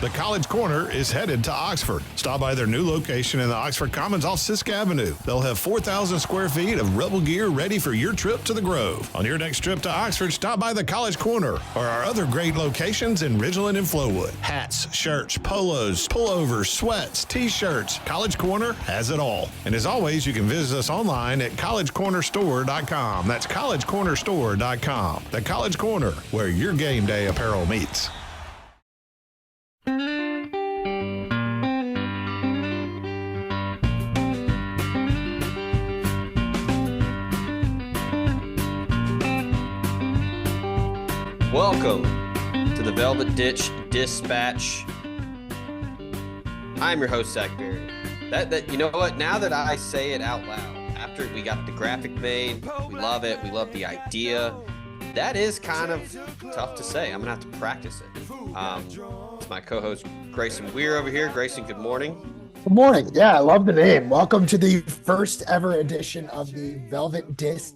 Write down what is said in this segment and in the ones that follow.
The College Corner is headed to Oxford. Stop by their new location in the Oxford Commons off Sisk Avenue. They'll have 4,000 square feet of Rebel gear ready for your trip to the Grove. On your next trip to Oxford, stop by the College Corner or our other great locations in Ridgeland and Flowood. Hats, shirts, polos, pullovers, sweats, t-shirts. College Corner has it all. And as always, you can visit us online at collegecornerstore.com. That's collegecornerstore.com. The College Corner, where your game day apparel meets. Welcome to the Velvet Ditch Dispatch. I'm your host, Zach Berry. That you know what? Now that I say it out loud, after we got the graphic made, we love it. We love the idea. That is kind of tough to say. I'm gonna have to practice it. It's my co-host Grayson Weir over here. Grayson, good morning. Good morning. Yeah, I love the name. Welcome to the first ever edition of the Velvet Ditch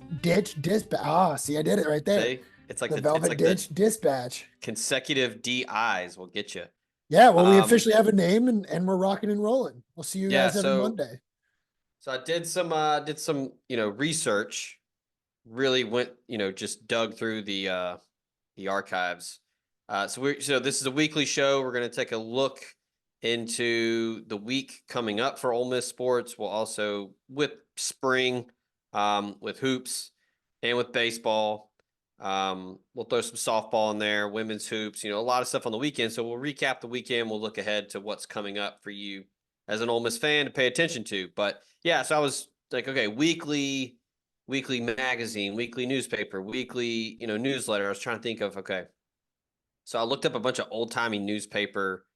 Dispatch. See, I did it right there. See? It's like the Velvet Ditch Dispatch. Consecutive DIs will get you. Yeah, well, we officially have a name and we're rocking and rolling. We'll see you guys every Monday. So I did some research. Really went, just dug through the archives. So this is a weekly show. We're going to take a look into the week coming up for Ole Miss sports. We'll also with spring, with hoops and with baseball. We'll throw some softball in there, women's hoops, a lot of stuff on the weekend. So we'll recap the weekend. We'll look ahead to what's coming up for you as an Ole Miss fan to pay attention to. But yeah, so I was like, okay, weekly magazine, weekly newspaper, weekly, newsletter. I was trying to think of, okay. So I looked up a bunch of old timey newspaper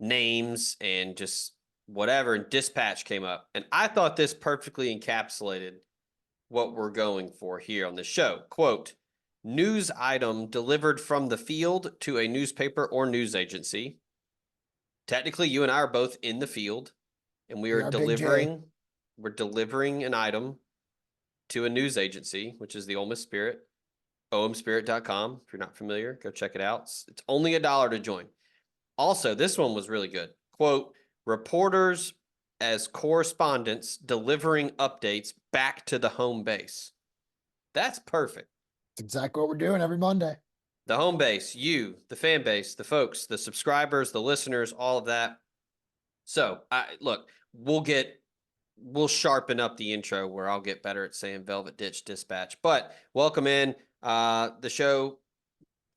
names and just whatever, and Dispatch came up. And I thought this perfectly encapsulated what we're going for here on the show. Quote, news item delivered from the field to a newspaper or news agency. Technically, you and I are both in the field, and we're delivering an item to a news agency, which is the Ole Miss Spirit, omspirit.com. If you're not familiar, go check it out. It's only $1 to join. Also, this one was really good. Quote, reporters as correspondents delivering updates back to the home base. That's perfect. That's exactly what we're doing every Monday. The home base, you, the fan base, the folks, the subscribers, the listeners, all of that. So, look, we'll sharpen up the intro where I'll get better at saying Velvet Ditch Dispatch. But welcome in the show,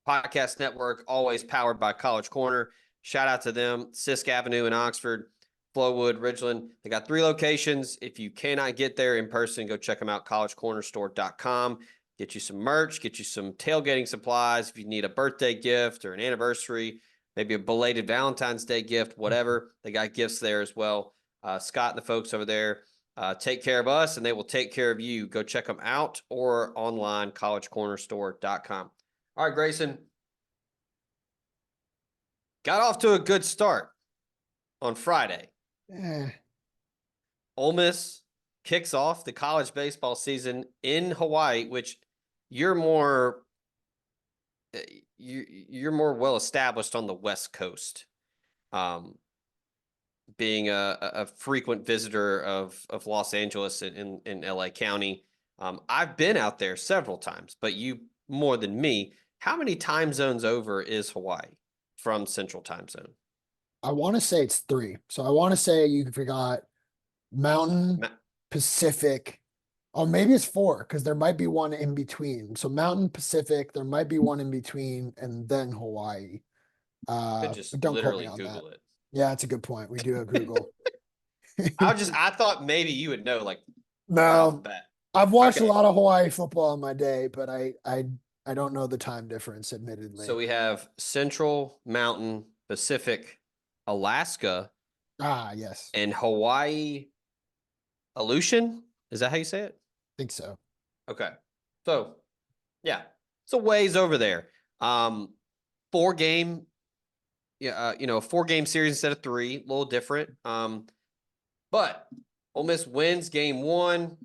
Podcast Network, always powered by College Corner. Shout out to them, Sisk Avenue in Oxford, Flowood, Ridgeland. They got 3 locations. If you cannot get there in person, go check them out, collegecornerstore.com. Get you some merch, get you some tailgating supplies. If you need a birthday gift or an anniversary, maybe a belated Valentine's Day gift, whatever, they got gifts there as well. Scott and the folks over there take care of us, and they will take care of you. Go check them out or online, collegecornerstore.com. All right, Grayson. Got off to a good start on Friday. Ole Miss kicks off the college baseball season in Hawaii, which you're more well established on the West Coast. Being a frequent visitor of Los Angeles in LA County. I've been out there several times, but you more than me. How many time zones over is Hawaii from Central Time Zone? I want to say it's 3. So I want to say you forgot Mountain, Pacific. Oh, maybe it's 4 because there might be one in between. So Mountain, Pacific, there might be one in between, and then Hawaii. Could just don't literally quote me on Google that. it. Yeah, that's a good point. We do have Google. I thought maybe you would know, like, no, I've watched Okay. a lot of Hawaii football in my day, but I don't know the time difference, admittedly. So we have Central, Mountain, Pacific, Alaska, yes, and Hawaii. Aleutian? Is that how you say it? I think so. Okay. So, yeah, it's a ways over there. 4-game, a 4-game series instead of 3, a little different. But Ole Miss wins game 1.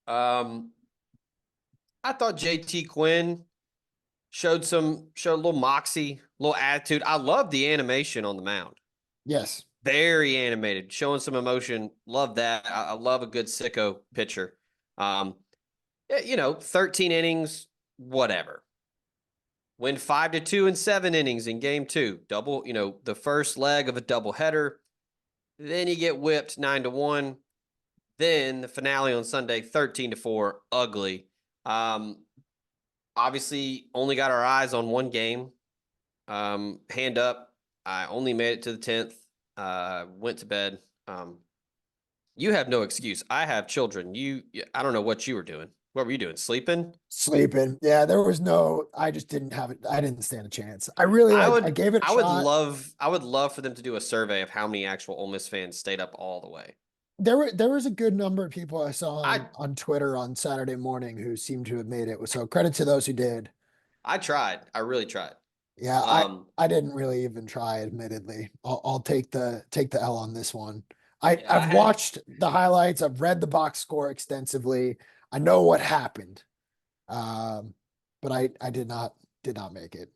I thought JT Quinn showed a little moxie, a little attitude. I love the animation on the mound. Yes. Very animated, showing some emotion. Love that. I love a good sicko pitcher. 13 innings, whatever. Win 5-2 in 7 innings in game 2. Double, the first leg of a doubleheader. Then you get whipped 9-1. Then the finale on Sunday, 13-4, ugly. Obviously, only got our eyes on one game. Hand up. I only made it to the 10th. Went to bed. You have no excuse. I have children. I don't know what you were doing. What were you doing? Sleeping? Sleeping. Yeah, I just didn't have it. I didn't stand a chance. I gave it a shot. I would love for them to do a survey of how many actual Ole Miss fans stayed up all the way. There was a good number of people I saw on Twitter on Saturday morning who seemed to have made it. So credit to those who did. I tried. I really tried. Yeah, I didn't really even try, admittedly. I'll take the L on this one. I've watched the highlights, I've read the box score extensively. I know what happened. But I did not make it.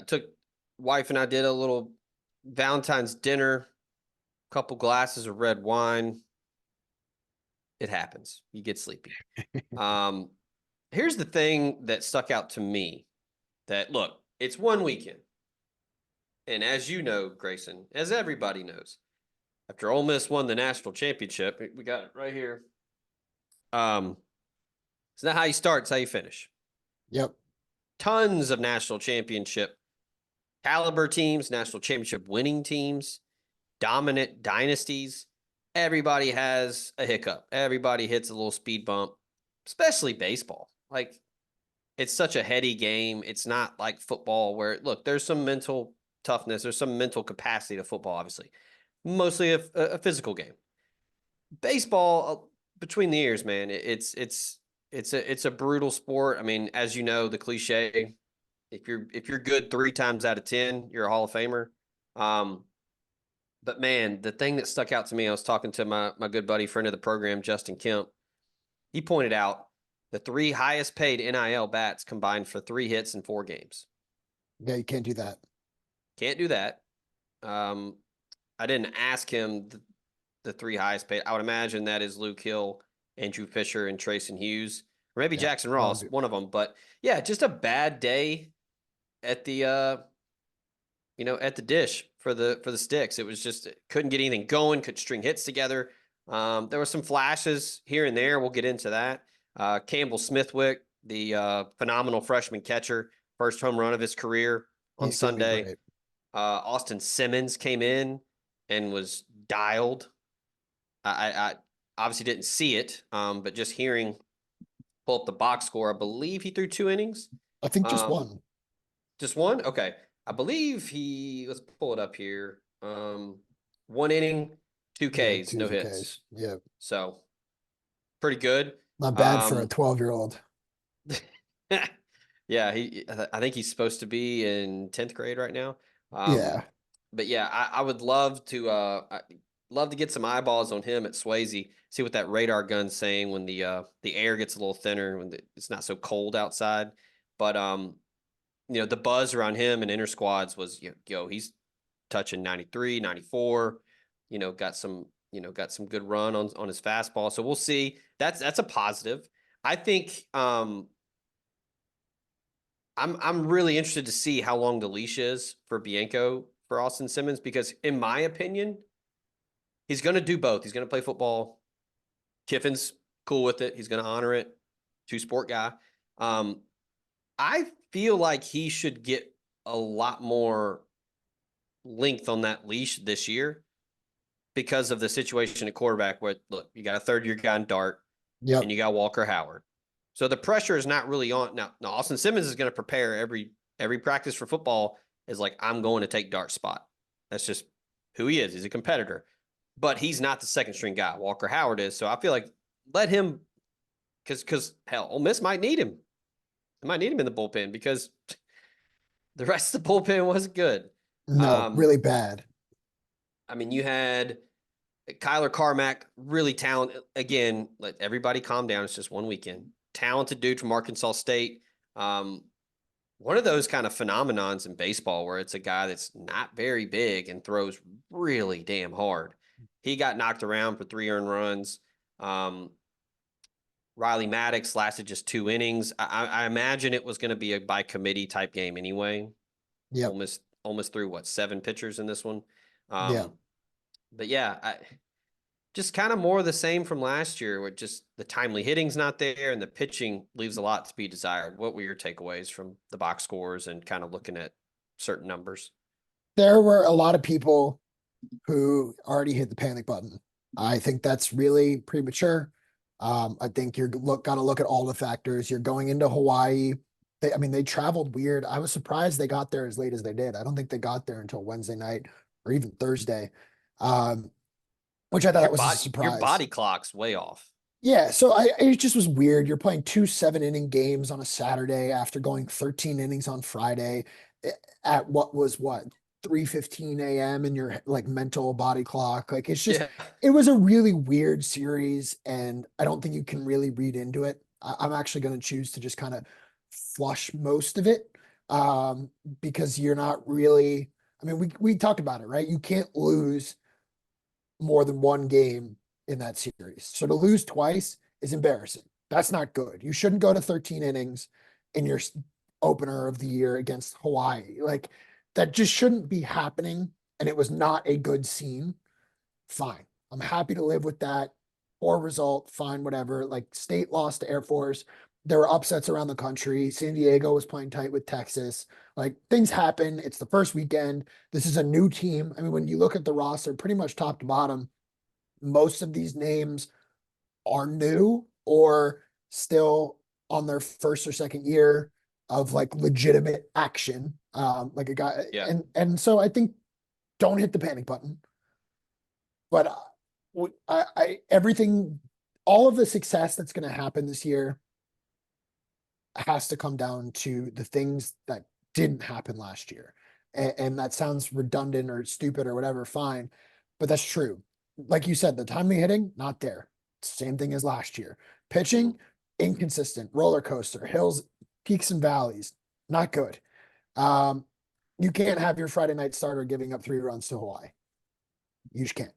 Took wife and I did a little Valentine's dinner, couple glasses of red wine. It happens. You get sleepy. Here's the thing that stuck out to me. That, look, it's one weekend. And as you know, Grayson, as everybody knows, after Ole Miss won the national championship, we got it right here. It's not how you start, it's how you finish. Yep. Tons of national championship caliber teams, national championship winning teams, dominant dynasties. Everybody has a hiccup. Everybody hits a little speed bump, especially baseball. Like, it's such a heady game. It's not like football where, look, there's some mental toughness. There's some mental capacity to football, obviously. Mostly a physical game. Baseball, between the ears, man, it's a brutal sport. I mean, as you know, the cliche, if you're good 3 times out of 10, you're a Hall of Famer. But man, the thing that stuck out to me, I was talking to my good buddy, friend of the program, Justin Kemp. He pointed out the 3 highest paid NIL bats combined for 3 hits in 4 games. Yeah, you can't do that. Can't do that. I didn't ask him the 3 highest paid. I would imagine that is Luke Hill, Andrew Fisher, and Trayson Hughes, or maybe Jackson Ross, one of them. But yeah, just a bad day at the at the dish for the Sticks. It was just couldn't get anything going, couldn't string hits together. There were some flashes here and there. We'll get into that. Campbell Smithwick, the phenomenal freshman catcher, first home run of his career on Sunday. Austin Simmons came in and was dialed. I obviously didn't see it, but just pull up the box score. I believe he threw 2 innings. I think just one. Just one? Okay. I believe let's pull it up here. 1 inning, 2 Ks, no hits. Yeah. So pretty good. Not bad for a 12-year-old. Yeah, I think he's supposed to be in 10th grade right now. Yeah. But yeah, I would love to get some eyeballs on him at Swayze. See what that radar gun's saying when the air gets a little thinner, when it's not so cold outside. But the buzz around him and inter squads was he's touching 93, 94. Got some good run on his fastball. So we'll see. That's a positive. I think I'm really interested to see how long the leash is for Bianco for Austin Simmons, because in my opinion, he's going to do both. He's going to play football. Kiffin's cool with it. He's going to honor it. 2-sport guy. I feel like he should get a lot more length on that leash this year because of the situation at quarterback where, look, you got a 3rd-year guy in Dart, and you got Walker Howard. So the pressure is not really on. Now Austin Simmons is going to prepare every practice for football is like, I'm going to take Dart's spot. That's just who he is. He's a competitor. But he's not the 2nd-string guy. Walker Howard is. So I feel like let him, because hell, Ole Miss might need him. They might need him in the bullpen because the rest of the bullpen wasn't good. No, really bad. I mean, you had Kyler Carmack, really talented. Again, let everybody calm down. It's just one weekend. Talented dude from Arkansas State. One of those kind of phenomenons in baseball where it's a guy that's not very big and throws really damn hard. He got knocked around for 3 earned runs. Riley Maddox lasted just 2 innings. I imagine it was going to be a by committee type game anyway. Yep. Almost threw what, 7 pitchers in this one. Yeah. But yeah, just kind of more of the same from last year, where just the timely hitting's not there and the pitching leaves a lot to be desired. What were your takeaways from the box scores and kind of looking at certain numbers? There were a lot of people who already hit the panic button. I think that's really premature. I think you're got to look at all the factors. You're going into Hawaii. They traveled weird. I was surprised they got there as late as they did. I don't think they got there until Wednesday night or even Thursday. Which I thought was a surprise. Your body clock's way off. Yeah, so it just was weird. You're playing 2 7-inning games on a Saturday after going 13 innings on Friday at what 3:15 a.m. in your like mental body clock. Like it's just It was a really weird series, and I don't think you can really read into it. I'm actually going to choose to just kind of flush most of it because you're not really. I mean, we talked about it, right? You can't lose more than 1 game in that series. So to lose twice is embarrassing. That's not good. You shouldn't go to 13 innings in your opener of the year against Hawaii. Like that just shouldn't be happening. And it was not a good scene. Fine. I'm happy to live with that. Poor result. Fine, whatever. Like State lost to Air Force. There were upsets around the country. San Diego was playing tight with Texas. Like things happen. It's the first weekend. This is a new team. I mean, when you look at the roster, pretty much top to bottom, most of these names are new or still on their first or second year of like legitimate action. Like a guy, and so I think don't hit the panic button. But everything, all of the success that's going to happen this year has to come down to the things that didn't happen last year. And that sounds redundant or stupid or whatever, fine. But that's true. Like you said, the timely hitting, not there. Same thing as last year. Pitching, inconsistent, roller coaster, hills, peaks and valleys, not good. You can't have your Friday night starter giving up 3 runs to Hawaii. You just can't.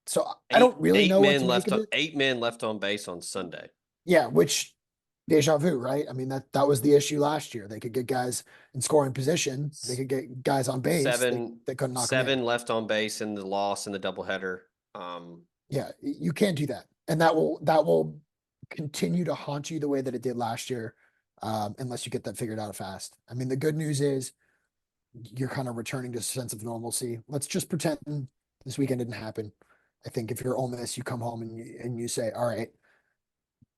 So I don't really know what to make of it. 8 men left on base on Sunday. Yeah, which deja vu, right? I mean, that was the issue last year. They could get guys in scoring position. They could get guys on base. They couldn't knock 7 left on base in the loss in the doubleheader. Yeah, you can't do that. And that will continue to haunt you the way that it did last year, unless you get that figured out fast. I mean, the good news is you're kind of returning to a sense of normalcy. Let's just pretend this weekend didn't happen. I think if you're Ole Miss, you come home and you say, all right,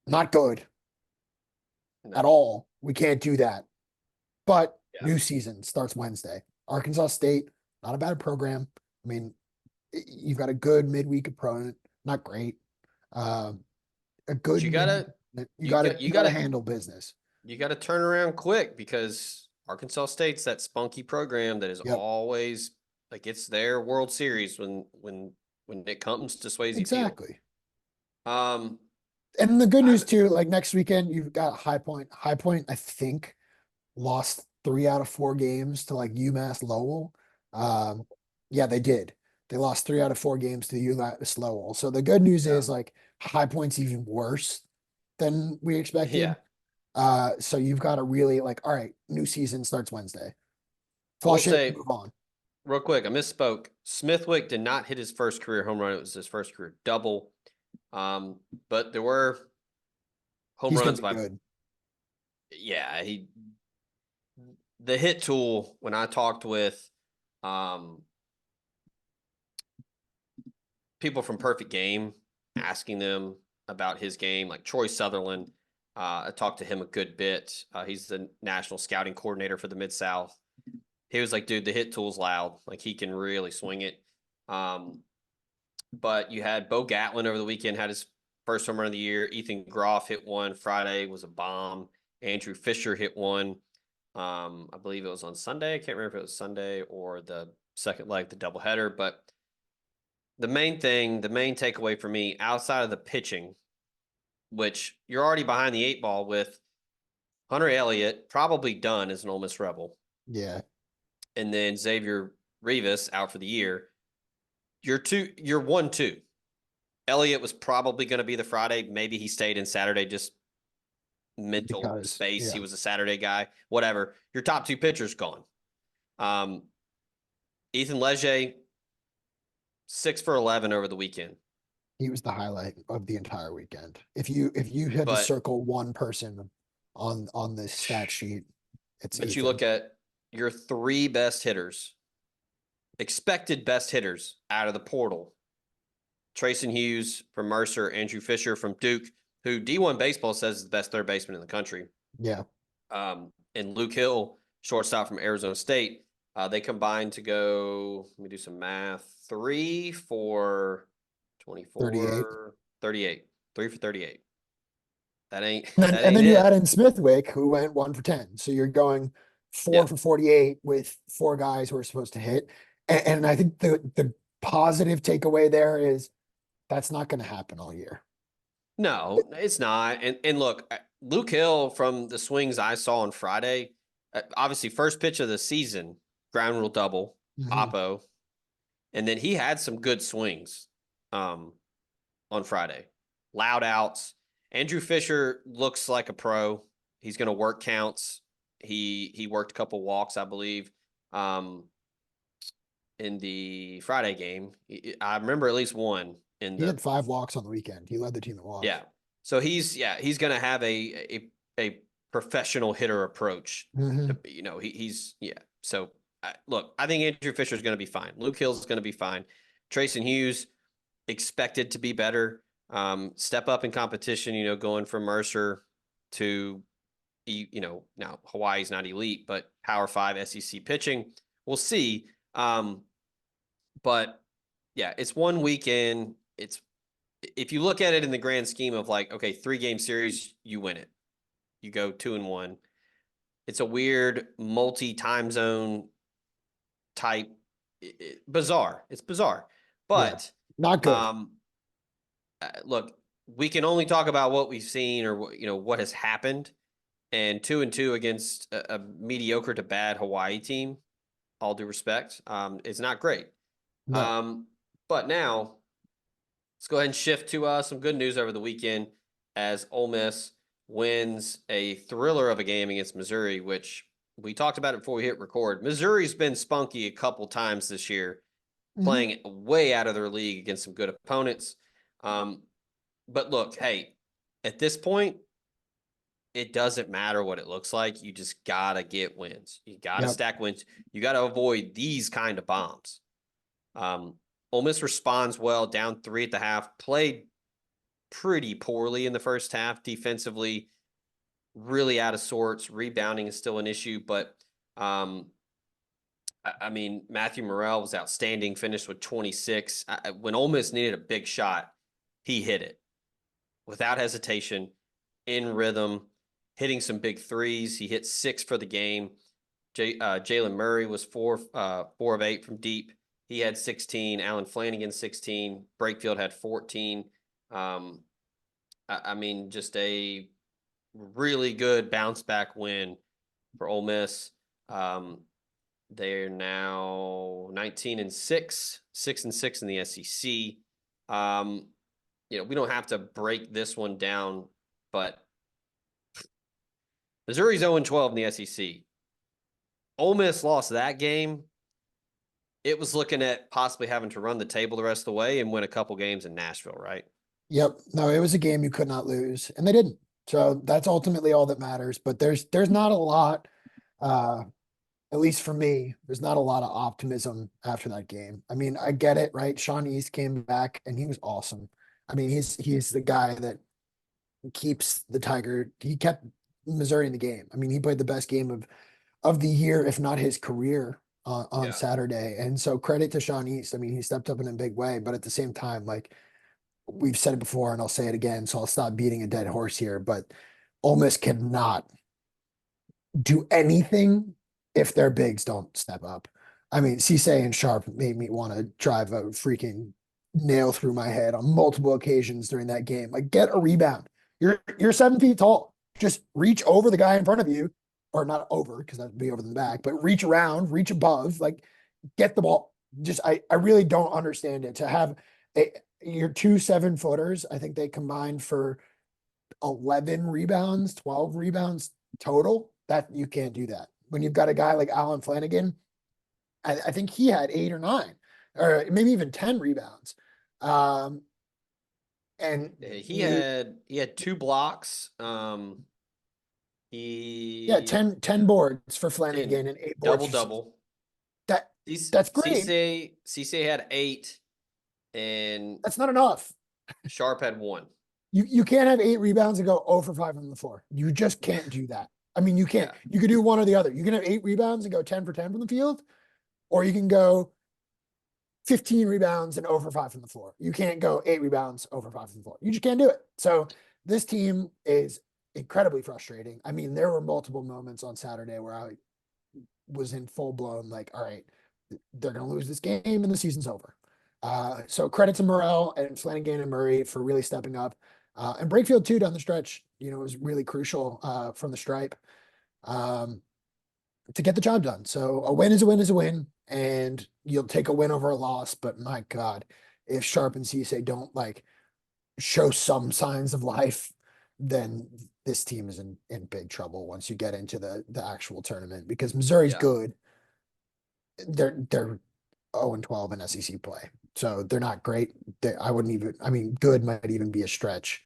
not good at all. We can't do that. But new season starts Wednesday. Arkansas State, not a bad program. I mean, you've got a good midweek opponent, not great. A good. You gotta handle business. You got to turn around quick because Arkansas State's that spunky program that is always like it's their World Series when it comes to Swayze Field. Exactly. And the good news too, like next weekend, you've got High Point. High Point, I think, lost 3 out of 4 games to like UMass Lowell. Yeah, they did. They lost 3 out of 4 games to UMass Lowell. So the good news is like High Point's even worse than we expected. Yeah. So you've got to really like, all right, new season starts Wednesday. Flush it, move on. Real quick, I misspoke. Smithwick did not hit his first career home run. It was his first career double. But there were home runs by good. Yeah, the hit tool when I talked with people from Perfect Game asking them about his game, like Troy Sutherland. I talked to him a good bit. He's the national scouting coordinator for the Mid-South. He was like, dude, the hit tool's loud. Like he can really swing it. But you had Bo Gatlin over the weekend, had his first home run of the year. Ethan Groff hit one Friday, was a bomb. Andrew Fisher hit one. I believe it was on Sunday. I can't remember if it was Sunday or the second leg, the doubleheader. But the main takeaway for me, outside of the pitching, which you're already behind the 8 ball with, Hunter Elliott, probably done as an Ole Miss Rebel. Yeah. And then Xavier Rivas out for the year. You're 1-2. Elliott was probably going to be the Friday. Maybe he stayed in Saturday, just mental space. Yeah. He was a Saturday guy, whatever. Your top 2 pitchers gone. Ethan Leger, 6 for 11 over the weekend. He was the highlight of the entire weekend. If you had to circle one person on this stat sheet, it's But Ethan. you look at your 3 best hitters, expected best hitters out of the portal. Trayson Hughes from Mercer, Andrew Fisher from Duke, who D1 Baseball says is the best third baseman in the country. Yeah. And Luke Hill, shortstop from Arizona State. They combined to go, let me do some math, 3 for 24, 38. 3 for 38. That ain't. And then you add in Smithwick, who went 1 for 10. So you're going 4 for 48 with 4 guys who are supposed to hit. And I think the positive takeaway there is that's not going to happen all year. No, it's not. And look, Luke Hill, from the swings I saw on Friday, obviously first pitch of the season, ground rule double, Oppo, and then he had some good swings on Friday. Loud outs. Andrew Fisher looks like a pro. He's going to work counts. He worked a couple walks, I believe, in the Friday game. I remember at least one. He had 5 walks on the weekend. He led the team in walks. Yeah. So he's going to have a professional hitter approach. He's So look, I think Andrew Fisher is going to be fine. Luke Hill's going to be fine. Trayson Hughes expected to be better. Step up in competition, going from Mercer to, now Hawaii's not elite, but Power 5 SEC pitching. We'll see. But yeah, it's 1 weekend. If you look at it in the grand scheme of 3-game series, you win it. You go 2-1. It's a weird multi-time zone type, bizarre. It's bizarre, but not good. Look, we can only talk about what we've seen or what has happened, and 2-2 against a mediocre to bad Hawaii team, all due respect, is not great. No. But now let's go ahead and shift to some good news over the weekend as Ole Miss wins a thriller of a game against Missouri, which we talked about it before we hit record. Missouri's been spunky a couple times this year, playing way out of their league against some good opponents. But look, hey, at this point, it doesn't matter what it looks like. You just got to get wins. You got to stack wins. You got to avoid these kind of bombs. Ole Miss responds well, down 3 at the half, played pretty poorly in the first half defensively, really out of sorts. Rebounding is still an issue, but Matthew Morrell was outstanding, finished with 26. When Ole Miss needed a big shot, he hit it without hesitation, in rhythm, hitting some big threes. He hit 6 for the game. Jalen Murray was 4 of 8 from deep. He had 16. Alan Flanagan, 16. Brakefield had 14. Just a really good bounce back win for Ole Miss. They're now 19-6, 6-6 in the SEC. We don't have to break this one down, but Missouri's 0-12 in the SEC. Ole Miss lost that game. It was looking at possibly having to run the table the rest of the way and win a couple games in Nashville, right? Yep. No, it was a game you could not lose, and they didn't. So that's ultimately all that matters. But there's not a lot, at least for me, there's not a lot of optimism after that game. I mean, I get it, right? Sean East came back and he was awesome. I mean, he's the guy that keeps the Tiger. He kept Missouri in the game. I mean, he played the best game of the year, if not his career, on Saturday. And so credit to Sean East. I mean, he stepped up in a big way, but at the same time, we've said it before and I'll say it again, so I'll stop beating a dead horse here, but Ole Miss cannot do anything if their bigs don't step up. I mean, Cisse and Sharp made me want to drive a freaking nail through my head on multiple occasions during that game. Get a rebound. You're 7 feet tall. just reach over the guy in front of you, or not over, because that'd be over the back, but reach around, reach above, like get the ball. Just, I really don't understand it. To have your 2 7-footers, I think they combined for 11 rebounds, 12 rebounds total. That you can't do that. When you've got a guy like Alan Flanagan, I think he had 8 or 9, or maybe even 10 rebounds. And He had 2 blocks. Yeah, 10 boards for Flanagan and 8 boards. Double. That's great. Cisse had 8, and that's not enough. Sharp had 1. You can't have 8 rebounds and go 0 for 5 on the floor. You just can't do that. I mean, you can't. Yeah. You could do one or the other. You can have 8 rebounds and go 10 for 10 from the field, or you can go 15 rebounds and 0 for 5 from the floor. You can't go 8 rebounds, 0 for 5 from the floor. You just can't do it. So this team is incredibly frustrating. I mean, there were multiple moments on Saturday where I was in full blown, like, all right, they're going to lose this game and the season's over. So credit to Morrell and Flanagan and Murray for really stepping up. And Brakefield too, down the stretch, was really crucial from the stripe to get the job done. So a win is a win is a win, and you'll take a win over a loss. But my God, if Sharp and Cisse don't like show some signs of life, then this team is in big trouble once you get into the actual tournament, because Missouri's good. They're 0-12 in SEC play. So they're not great. Good might even be a stretch.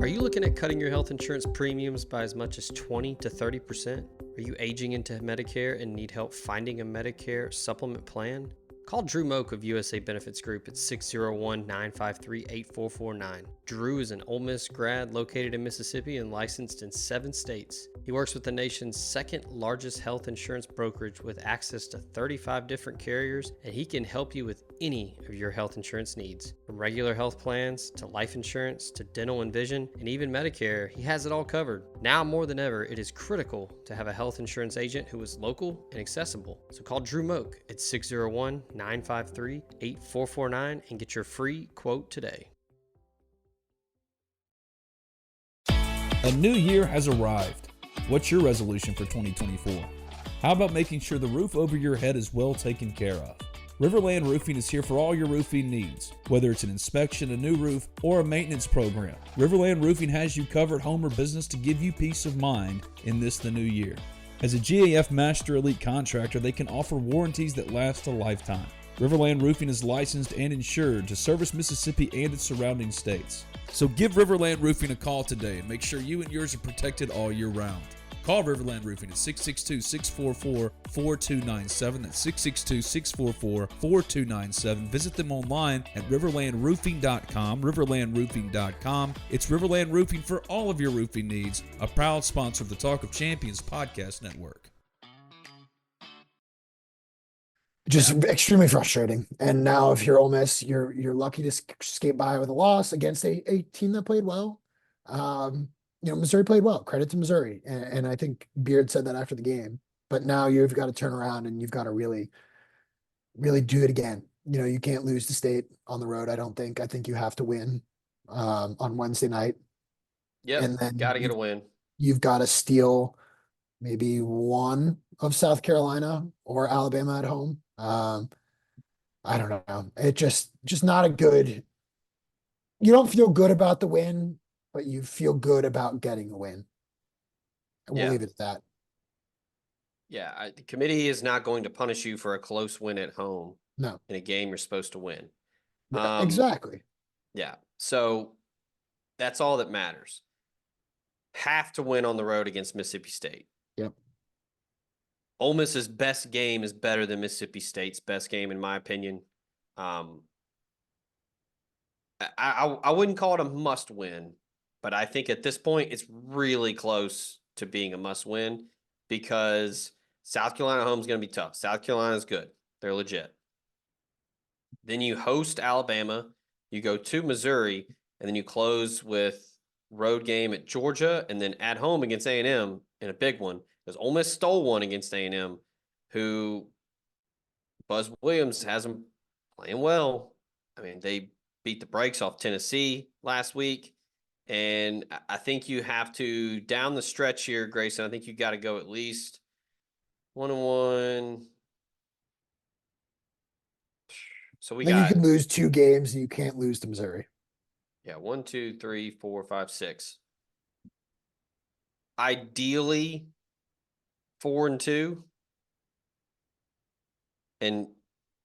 Are you looking at cutting your health insurance premiums by as much as 20 to 30%? Are you aging into Medicare and need help finding a Medicare supplement plan? Call Drew Moak of USA Benefits Group at 601-953-8449. Drew is an Ole Miss grad located in Mississippi and licensed in 7 states. He works with the nation's 2nd largest health insurance brokerage with access to 35 different carriers, and he can help you with any of your health insurance needs. From regular health plans to life insurance to dental and vision and even Medicare, he has it all covered. Now more than ever, it is critical to have a health insurance agent who is local and accessible. So call Drew Moak at 601-953-8449 and get your free quote today. A new year has arrived. What's your resolution for 2024? How about making sure the roof over your head is well taken care of? Riverland Roofing is here for all your roofing needs. Whether it's an inspection, a new roof, or a maintenance program, Riverland Roofing has you covered, home or business, to give you peace of mind in the new year. As a GAF Master Elite contractor, they can offer warranties that last a lifetime. Riverland Roofing is licensed and insured to service Mississippi and its surrounding states. So give Riverland Roofing a call today and make sure you and yours are protected all year round. Call Riverland Roofing at 662-644-4297. That's 662-644-4297. Visit them online at riverlandroofing.com, riverlandroofing.com. It's Riverland Roofing for all of your roofing needs, a proud sponsor of the Talk of Champions podcast network. Just extremely frustrating. And now if you're Ole Miss, you're lucky to skate by with a loss against a team that played well. Missouri played well. Credit to Missouri. And I think Beard said that after the game. But now you've got to turn around and you've got to really, really do it again. You can't lose to State on the road, I don't think. I think you have to win on Wednesday night. Yeah, and then got to get a win. You've got to steal maybe one of South Carolina or Alabama at home. I don't know. It just not a good. You don't feel good about the win, but you feel good about getting a win. And we'll leave it at that. Yeah, the committee is not going to punish you for a close win at home. No. In a game you're supposed to win. Exactly. Yeah. So that's all that matters. Have to win on the road against Mississippi State. Yep. Ole Miss's best game is better than Mississippi State's best game, in my opinion. I wouldn't call it a must win, but I think at this point it's really close to being a must win, because South Carolina home is going to be tough. South Carolina is good. They're legit. Then you host Alabama, you go to Missouri, and then you close with road game at Georgia, and then at home against A&M in a big one, because Ole Miss stole one against A&M, who Buzz Williams has them playing well. I mean, they beat the brakes off Tennessee last week. And I think you have to, down the stretch here, Grayson, I think you got to go at least 1-1. So we Then you got, can lose 2 games and you can't lose to Missouri. yeah, 1, 2, 3, 4, 5, 6. Ideally, 4-2. And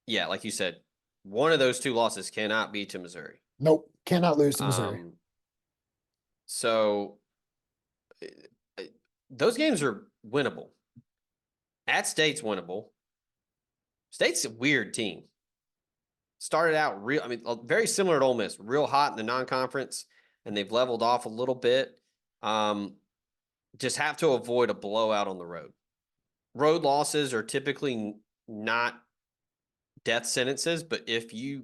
yeah, like you said, one of those 2 losses cannot be to Missouri. Nope, cannot lose to Missouri. So those games are winnable. At State's winnable. State's a weird team. Started out real, I mean, very similar to Ole Miss, real hot in the non-conference, and they've leveled off a little bit. Just have to avoid a blowout on the road. Road losses are typically not death sentences, but if you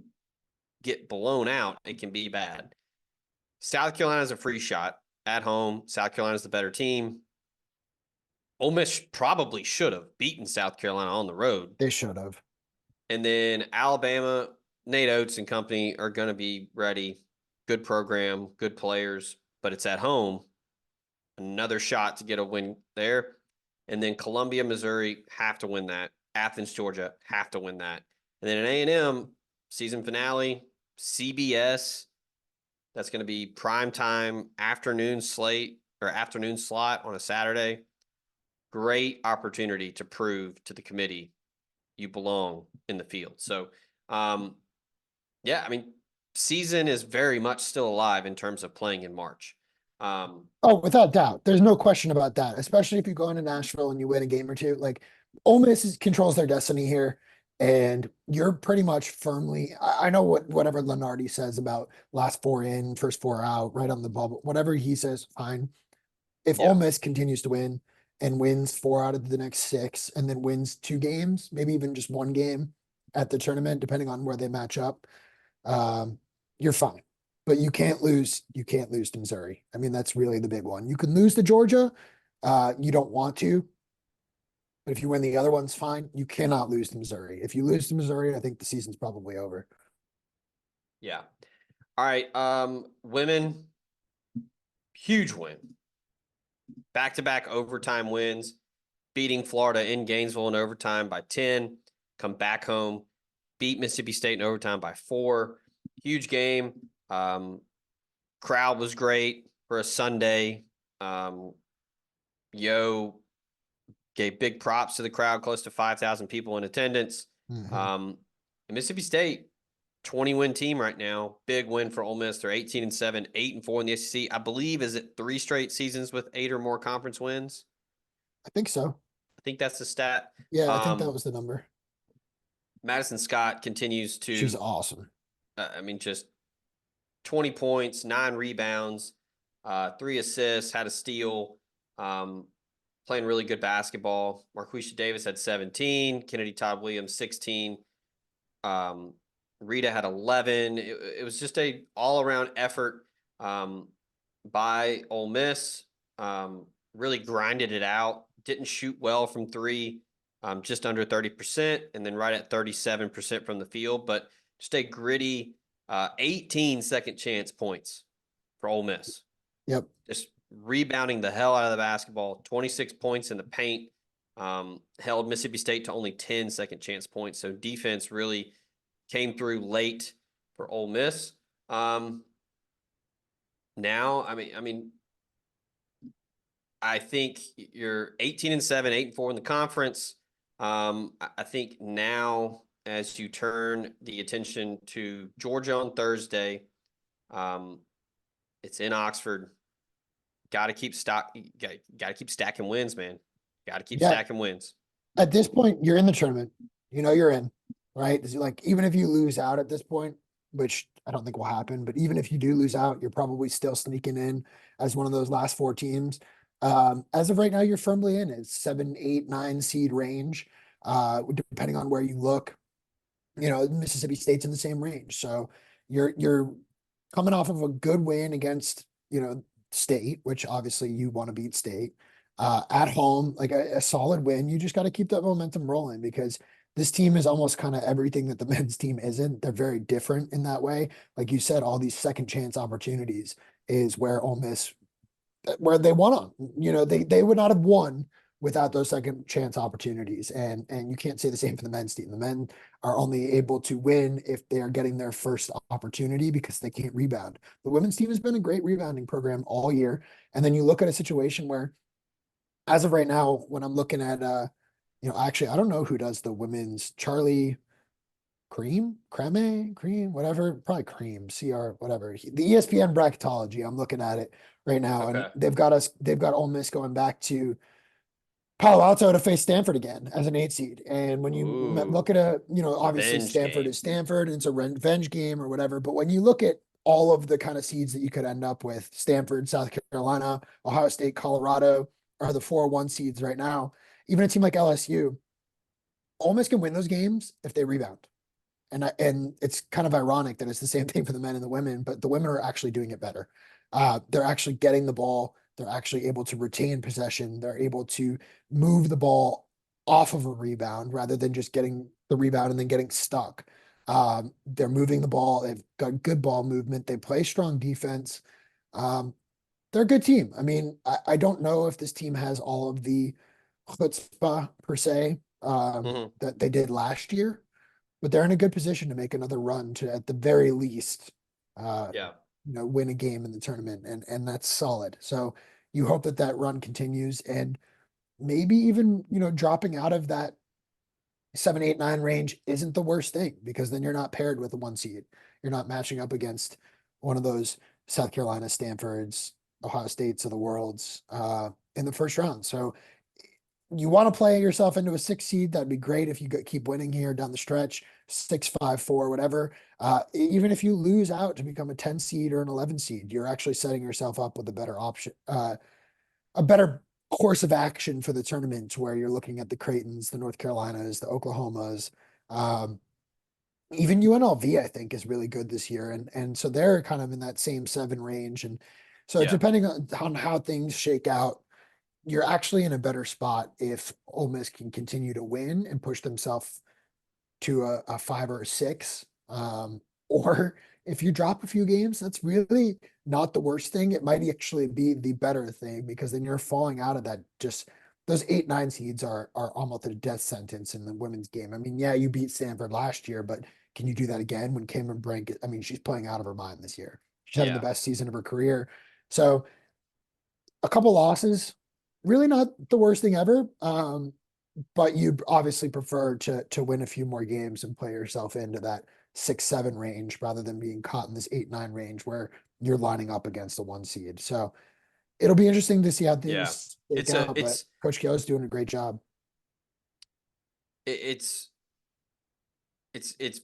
get blown out, it can be bad. South Carolina's a free shot at home. South Carolina's the better team. Ole Miss probably should have beaten South Carolina on the road. They should have. And then Alabama, Nate Oates and company are going to be ready. Good program, good players, but it's at home. Another shot to get a win there. And then Columbia, Missouri, have to win that. Athens, Georgia, have to win that. And then an A&M season finale, CBS. That's going to be prime time afternoon slate or afternoon slot on a Saturday. Great opportunity to prove to the committee you belong in the field. So, yeah, I mean, season is very much still alive in terms of playing in March. Oh, without doubt. There's no question about that, especially if you go into Nashville and you win a game or two. Like, Ole Miss controls their destiny here, and you're pretty much firmly. I know whatever Lenardi says about last 4 in, first 4 out, right on the bubble. Whatever he says, fine. If Yeah. Ole Miss continues to win and wins 4 out of the next 6, and then wins 2 games, maybe even just 1 game at the tournament, depending on where they match up, you're fine. But you can't lose. You can't lose to Missouri. I mean, that's really the big one. You can lose to Georgia. You don't want to. But if you win the other ones, fine. You cannot lose to Missouri. If you lose to Missouri, I think the season's probably over. Yeah. All right. Women, huge win. Back-to-back overtime wins, beating Florida in Gainesville in overtime by 10, come back home, beat Mississippi State in overtime by 4. Huge game. Crowd was great for a Sunday. Yo gave big props to the crowd, close to 5,000 people in attendance. Mississippi State, 20-win team right now. Big win for Ole Miss. They're 18-7, 8-4 in the SEC. I believe, is it 3 straight seasons with 8 or more conference wins? I think so. I think that's the stat. Yeah, I think that was the number. Madison Scott continues to. She's awesome. I mean, just 20 points, 9 rebounds, 3 assists, had a steal, playing really good basketball. Marquisha Davis had 17, Kennedy Todd Williams 16, Rita had 11. It was just a all-around effort by Ole Miss. Really grinded it out. Didn't shoot well from 3, just under 30%, and then right at 37% from the field, but just a gritty 18 second chance points for Ole Miss. Yep. Just rebounding the hell out of the basketball, 26 points in the paint, held Mississippi State to only 10 second chance points. So defense really came through late for Ole Miss. Now, I think you're 18-7, 8-4 in the conference. I think now, as you turn the attention to Georgia on Thursday, it's in Oxford. Got to keep stacking wins, man. Got to keep stacking wins. At this point, you're in the tournament. You know you're in, right? It's like, even if you lose out at this point, which I don't think will happen, but even if you do lose out, you're probably still sneaking in as one of those last 4 teams. As of right now, you're firmly in. It's 7, 8, 9 seed range, depending on where you look. You know, Mississippi State's in the same range. So you're coming off of a good win against, State, which obviously you want to beat State. At home, like a solid win. You just got to keep that momentum rolling, because this team is almost kind of everything that the men's team isn't. They're very different in that way. Like you said, all these second chance opportunities. is where Ole Miss, where they won on. You know, they would not have won without those second chance opportunities. And you can't say the same for the men's team. The men are only able to win if they are getting their first opportunity because they can't rebound. The women's team has been a great rebounding program all year. And then you look at a situation where, as of right now, when I'm looking at actually I don't know who does the women's. Charlie Cream, whatever, probably Cream, CR, whatever. The ESPN bracketology, I'm looking at it right now, and Okay. they've got Ole Miss going back to Palo Alto to face Stanford again as an 8 seed. And when you look at obviously Revenge Stanford game. is Stanford, and it's a revenge game or whatever. But when you look at all of the kind of seeds that you could end up with, Stanford, South Carolina, Ohio State, Colorado are the 4-1 seeds right now. Even a team like LSU, Ole Miss can win those games if they rebound. And it's kind of ironic that it's the same thing for the men and the women, but the women are actually doing it better. They're actually getting the ball. They're actually able to retain possession. They're able to move the ball off of a rebound rather than just getting the rebound and then getting stuck. They're moving the ball. They've got good ball movement. They play strong defense. They're a good team. I mean, I don't know if this team has all of the chutzpah per se that they did last year, but they're in a good position to make another run to, at the very least, Yeah. win a game in the tournament, and that's solid. So you hope that that run continues, and maybe even dropping out of that 7, 8, 9 range isn't the worst thing, because then you're not paired with a 1 seed. You're not matching up against one of those South Carolina, Stanfords, Ohio States of the worlds in the first round. So you want to play yourself into a 6 seed. That'd be great if you keep winning here down the stretch, 6, 5, 4, whatever. Even if you lose out to become a 10 seed or an 11 seed, you're actually setting yourself up with a better option, a better course of action for the tournament, where you're looking at the Creightons, the North Carolinas, the Oklahomas, even UNLV, I think, is really good this year. And so they're kind of in that same 7 range. And so Yeah. depending on how things shake out, you're actually in a better spot if Ole Miss can continue to win and push themselves to a 5 or a 6. Or if you drop a few games, that's really not the worst thing. It might actually be the better thing, because then you're falling out of that. Just those 8, 9 seeds are almost a death sentence in the women's game. I mean, yeah, you beat Stanford last year, but can you do that again when Cameron Brink? I mean, she's playing out of her mind this year. She's having the best season of her career. So a couple losses, really not the worst thing ever. But you obviously prefer to win a few more games and play yourself into that 6, 7 range, rather than being caught in this 8, 9 range where you're lining up against the 1 seed. So it'll be interesting to see how Yeah. things shake out, but Coach Keogh's doing a great job. It's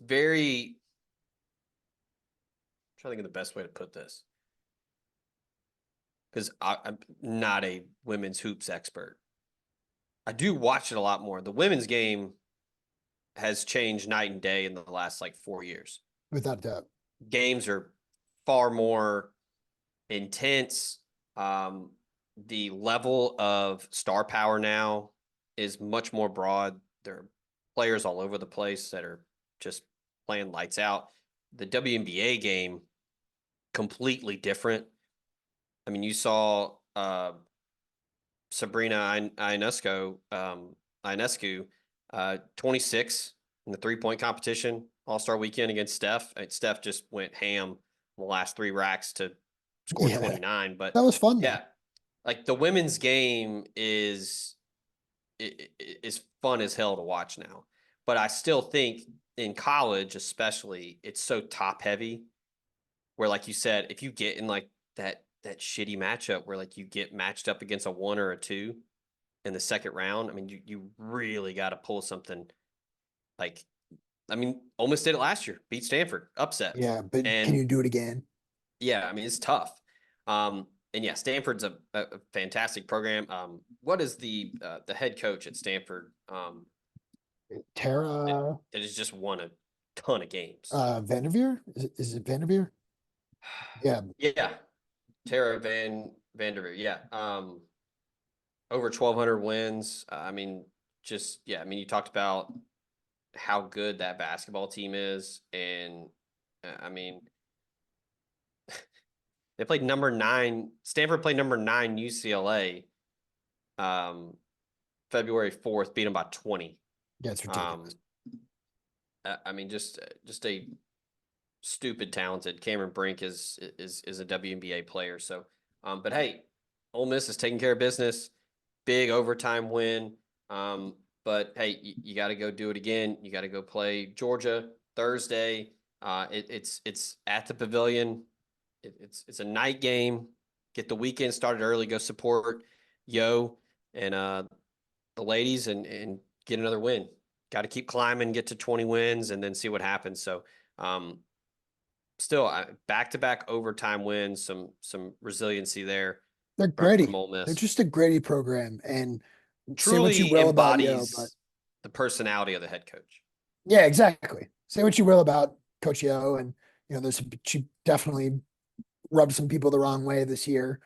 very, I'm trying to think of the best way to put this, because I'm not a women's hoops expert. I do watch it a lot more. The women's game has changed night and day in the last 4 years. Without a doubt. Games are far more intense. The level of star power now is much more broad. There are players all over the place that are just playing lights out. The WNBA game, completely different. I mean, you saw Sabrina Ionescu, 26 in the 3-point competition All-Star weekend against Steph. Steph just went ham in the last 3 racks to score 29. But that was fun. Yeah, the women's game is fun as hell to watch now. But I still think in college, especially, it's so top heavy, where, like you said, if you get in that shitty matchup where you get matched up against a 1 or a 2 in the second round, I mean, you really got to pull something. Ole Miss did it last year, beat Stanford, upset. Yeah, but can you do it again? Yeah, I mean, it's tough. And yeah, Stanford's a fantastic program. What is the head coach at Stanford? Tara. That has just won a ton of games. Vanderveer? Is it Vanderveer? Yeah. Yeah. Tara Vanderveer. Yeah. Over 1,200 wins. You talked about how good that basketball team is. And I mean, They played number 9. Stanford played number 9 UCLA. February 4th, beat them by 20. Yeah, it's ridiculous. I mean, just a stupid talented. Cameron Brink is a WNBA player. So, but hey, Ole Miss is taking care of business. Big overtime win. But hey, you got to go do it again. You got to go play Georgia Thursday. It's at the Pavilion. It's a night game. Get the weekend started early. Go support Yo and the ladies and get another win. Got to keep climbing, get to 20 wins, and then see what happens. So, still back-to-back overtime wins, some resiliency there. They're gritty. From Ole Miss. They're just a gritty program, and say Truly what you will about Yo, embodies but the personality of the head coach. yeah, exactly. Say what you will about Coach Yo, and she definitely rubbed some people the wrong way this year.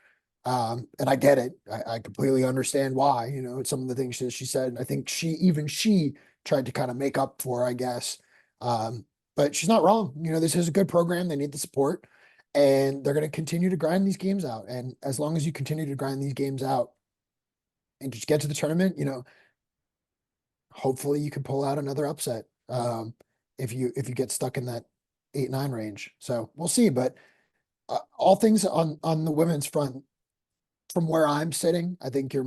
And I get it. I completely understand why. Some of the things that she said, I think she tried to kind of make up for, I guess. But she's not wrong. This is a good program. They need the support, and they're going to continue to grind these games out. And as long as you continue to grind these games out and just get to the tournament, hopefully you can pull out another upset. If you get stuck in that 8-9 range. So we'll see. But all things on the women's front, from where I'm sitting, I think you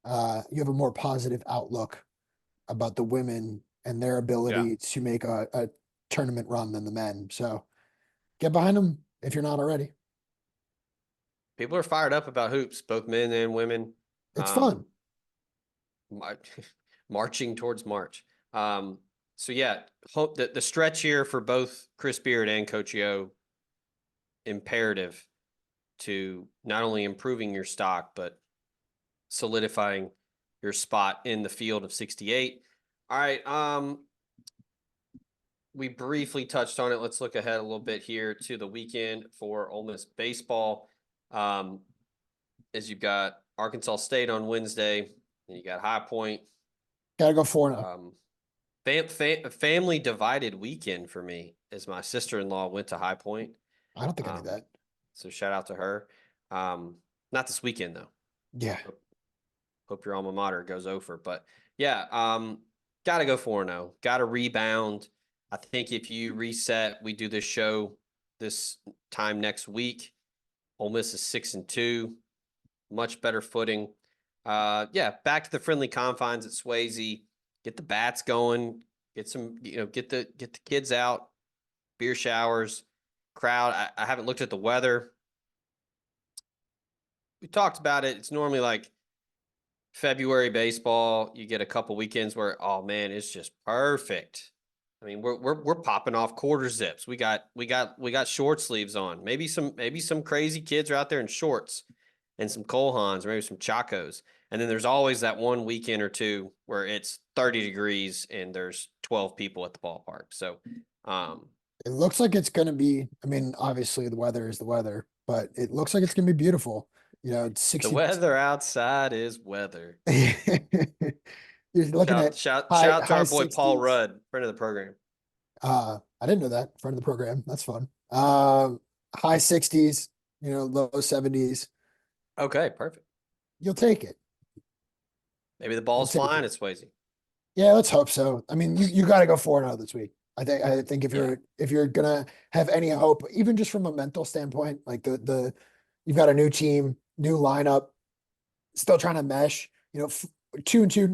have a more positive outlook about the women and their ability to make a tournament run than the men. So get behind them if you're not already. People are fired up about hoops, both men and women. It's fun. Marching towards March. So yeah, hope that the stretch here for both Chris Beard and Coach Yo, imperative to not only improving your stock, but solidifying your spot in the field of 68. All right. We briefly touched on it. Let's look ahead a little bit here to the weekend for Ole Miss baseball. As you've got Arkansas State on Wednesday, and you got High Point. Gotta go 4-0. Family divided weekend for me as my sister-in-law went to High Point. I don't think I knew that. So shout out to her. Not this weekend though. Yeah. Hope your alma mater goes over. But yeah, got to go 4-0. Got to rebound. I think if you reset, we do this show this time next week. Ole Miss is 6-2, much better footing. Yeah, back to the friendly confines at Swayze. Get the bats going. Get some, get the kids out. Beer showers, crowd. I haven't looked at the weather. We talked about it. It's normally like February baseball. You get a couple weekends where, oh man, it's just perfect. I mean, we're popping off quarter zips. We got short sleeves on. Maybe some crazy kids are out there in shorts and some Cole Haans or maybe some Chacos. And then there's always that one weekend or two where it's 30 degrees and there's 12 people at the ballpark. So it looks like it's going to be, I mean, obviously the weather is the weather, but it looks like it's going to be beautiful. It's 60. The weather outside is weather. You're looking shout out to our boy 60s. Paul Rudd, friend of the program. I didn't know that. Friend of the program. That's fun. High 60s, low 70s. Okay, perfect. You'll take it. Maybe the ball's flying at Swayze. Yeah, let's hope so. I mean, you got to go 4-0 this week. I think if you're gonna have any hope, even just from a mental standpoint, like you've got a new team, new lineup, still trying to mesh. 2-2,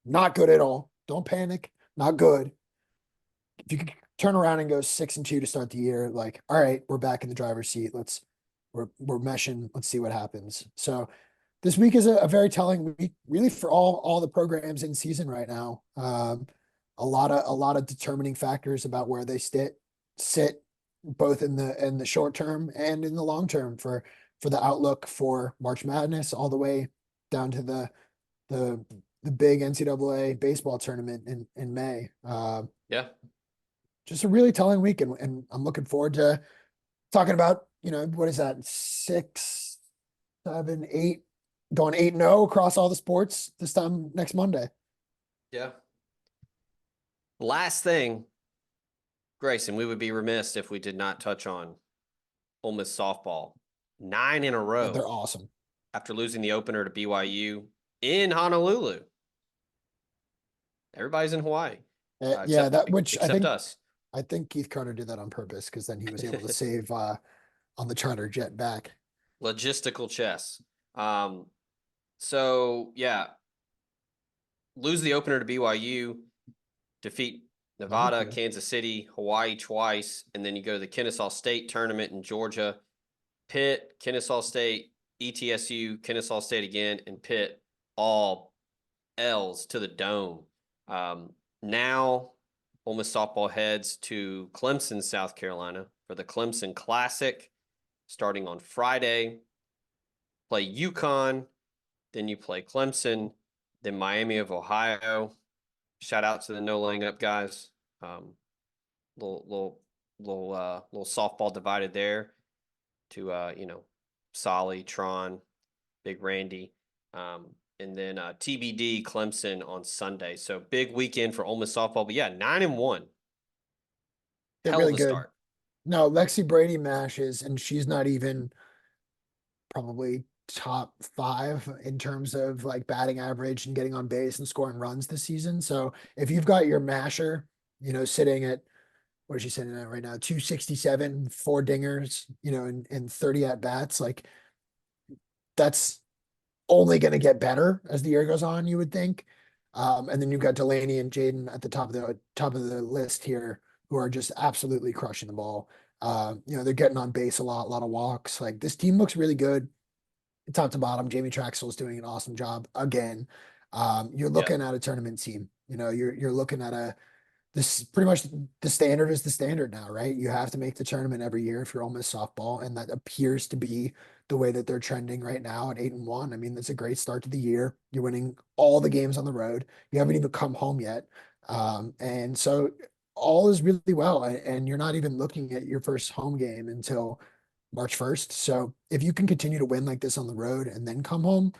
not good at all. Don't panic, not good. If you could turn around and go 6-2 to start the year, like, all right, we're back in the driver's seat. We're meshing. Let's see what happens. So this week is a very telling week, really, for all the programs in season right now. A lot of determining factors about where they sit both in the short term and in the long term for the outlook for March Madness, all the way down to the big NCAA baseball tournament in May. Yeah. Just a really telling week, and I'm looking forward to talking about, what is that, 6, 7, 8, going 8-0 across all the sports this time next Monday. Yeah. Last thing, Grayson, we would be remiss if we did not touch on Ole Miss softball. 9 in a Yeah, row they're awesome. after losing the opener to BYU in Honolulu. Everybody's in Hawaii. Yeah, that which except us. I think Keith Carter did that on purpose because then he was able to save on the charter jet back. Logistical chess. So yeah, lose the opener to BYU, defeat Nevada, Okay. Kansas City, Hawaii twice, and then you go to the Kennesaw State tournament in Georgia, Pitt, Kennesaw State, ETSU, Kennesaw State again, and Pitt, all L's to the dome. Now, Ole Miss softball heads to Clemson, South Carolina for the Clemson Classic, starting on Friday. Play UConn, then you play Clemson, then Miami of Ohio. Shout out to the No Laying Up guys. Little softball divided there to Solly, Tron, Big Randy, and then TBD Clemson on Sunday. So big weekend for Ole Miss softball. But yeah, 9-1. They're Hell really of a good. start. No, Lexi Brady mashes, and she's not even probably top 5 in terms of like batting average and getting on base and scoring runs this season. So if you've got your masher, sitting at, what is she sitting at right now? 267, 4 dingers, and 30 at bats, like that's only going to get better as the year goes on, you would think. And then you've got Delaney and Jaden at the top of the list here, who are just absolutely crushing the ball. They're getting on base a lot of walks. Like this team looks really good, top to bottom. Jamie Traxel is doing an awesome job again. You're looking at a tournament team. You're looking at this pretty much the standard is the standard now, right? You have to make the tournament every year if you're Ole Miss softball, and that appears to be the way that they're trending right now at 8-1. I mean, that's a great start to the year. You're winning all the games on the road. You haven't even come home yet. And so all is really well. And you're not even looking at your first home game until March 1st. So if you can continue to win like this on the road and then come home,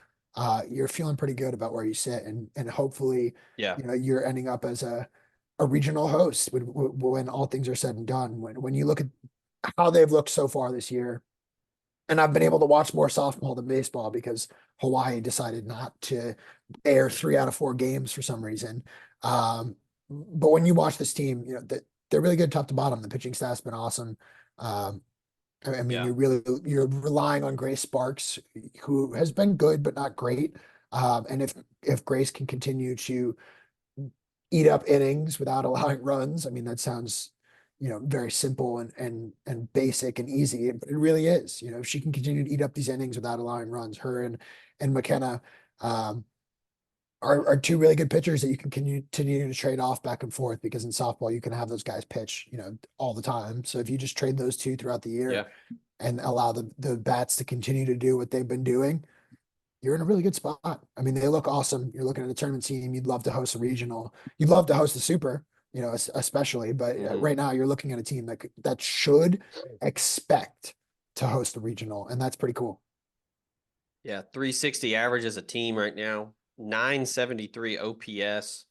you're feeling pretty good about where you sit. And hopefully, you're ending up as a regional host when all things are said and done. When you look at how they've looked so far this year, and I've been able to watch more softball than baseball because Hawaii decided not to air 3 out of 4 games for some reason. But when you watch this team, they're really good top to bottom. The pitching staff's been awesome. I mean, you're relying on Grace Sparks, who has been good but not great. And if Grace can continue to eat up innings without allowing runs, I mean, that sounds very simple and basic and easy, but it really is. If she can continue to eat up these innings without allowing runs, her and McKenna are 2 really good pitchers that you can continue to trade off back and forth, because in softball you can have those guys pitch all the time. So if you just trade those 2 throughout the year and allow the bats to continue to do what they've been doing, you're in a really good spot. I mean, they look awesome. You're looking at a tournament team. You'd love to host a regional. You'd love to host a super, especially. But right now, you're looking at a team that should expect to host a regional, and that's pretty cool. Yeah, 360 average as a team right now, 973 OPS,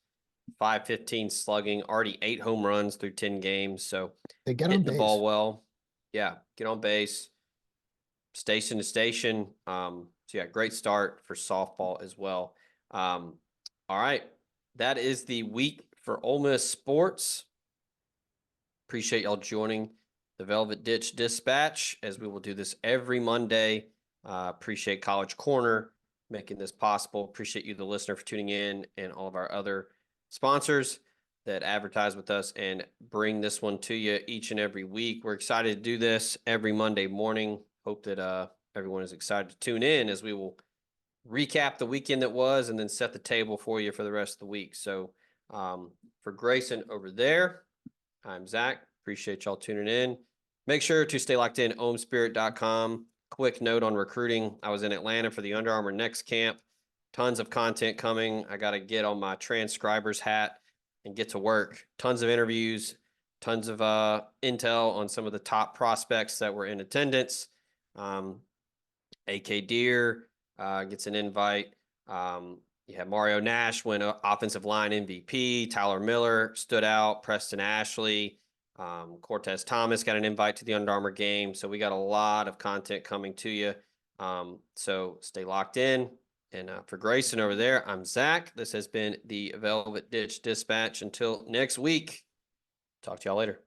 515 slugging, already 8 home runs through 10 games. So they get on base. The ball well. Yeah, get on base, station to station. So yeah, great start for softball as well. All right, that is the week for Ole Miss sports. Appreciate y'all joining the Velvet Ditch Dispatch, as we will do this every Monday. Appreciate College Corner making this possible. Appreciate you, the listener, for tuning in, and all of our other sponsors that advertise with us and bring this one to you each and every week. We're excited to do this every Monday morning. Hope that everyone is excited to tune in, as we will recap the weekend that was and then set the table for you for the rest of the week. So for Grayson over there, I'm Zach. Appreciate y'all tuning in. Make sure to stay locked in, ohmspirit.com. Quick note on recruiting. I was in Atlanta for the Under Armour Next Camp. Tons of content coming. I got to get on my transcriber's hat and get to work. Tons of interviews, tons of intel on some of the top prospects that were in attendance. AK Deer gets an invite. Mario Nash went offensive line MVP. Tyler Miller stood out. Preston Ashley. Cortez Thomas got an invite to the Under Armour game. So we got a lot of content coming to you. So stay locked in. And for Grayson over there, I'm Zach. This has been the Velvet Ditch Dispatch. Until next week, talk to y'all later.